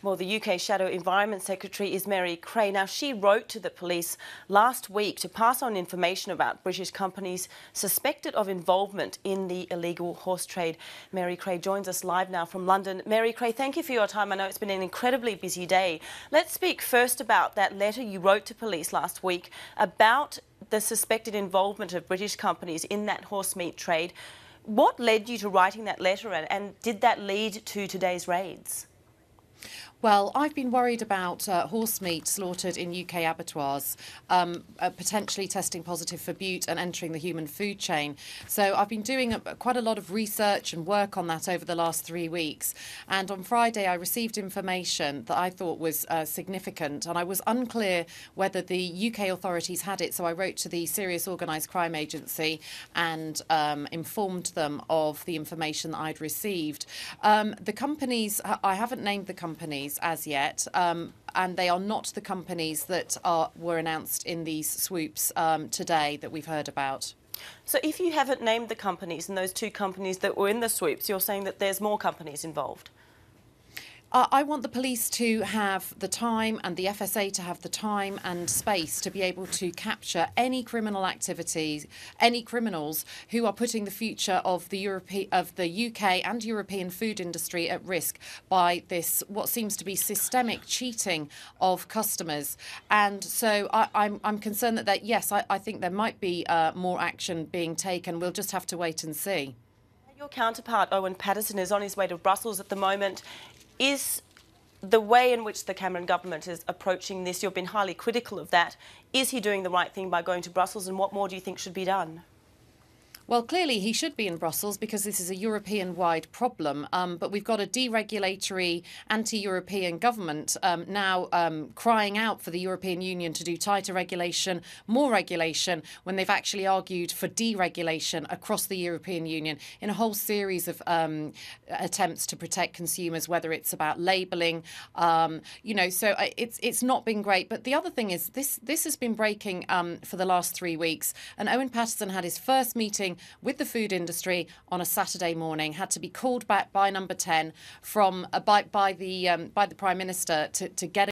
Well, the UK Shadow Environment Secretary is Mary Creagh. Now, she wrote to the police last week to pass on information about British companies suspected of involvement in the illegal horse trade. Mary Creagh joins us live now from London. Mary Creagh, thank you for your time. I know it's been an incredibly busy day. Let's speak first about that letter you wrote to police last week about the suspected involvement of British companies in that horse meat trade. What led you to writing that letter, and did that lead to today's raids? Well, I've been worried about horse meat slaughtered in UK abattoirs potentially testing positive for bute and entering the human food chain. So I've been doing quite a lot of research and work on that over the last 3 weeks. And on Friday, I received information that I thought was significant, and I was unclear whether the UK authorities had it. So I wrote to the Serious Organised Crime Agency and informed them of the information that I'd received. The companies, I haven't named the companies as yet, and they are not the companies that were announced in these swoops today that we've heard about. So if you haven't named the companies and those two companies that were in the swoops, you're saying that there's more companies involved? I want the police to have the time and the FSA to have the time and space to be able to capture any criminal activities, any criminals who are putting the future of the UK and European food industry at risk by this, what seems to be systemic cheating of customers. And so I'm concerned that yes, I think there might be more action being taken. We'll just have to wait and see. Your counterpart, Owen Paterson, is on his way to Brussels at the moment. Is the way in which the Cameron government is approaching this, you've been highly critical of that, is he doing the right thing by going to Brussels, and what more do you think should be done? Well, clearly he should be in Brussels because this is a European-wide problem, but we've got a deregulatory, anti-European government now crying out for the European Union to do tighter regulation, more regulation, when they've actually argued for deregulation across the European Union in a whole series of attempts to protect consumers, whether it's about labelling, so it's not been great. But the other thing is this has been breaking for the last 3 weeks, and Owen Paterson had his first meeting with the food industry on a Saturday morning, had to be called back by Number 10 from by the Prime Minister to get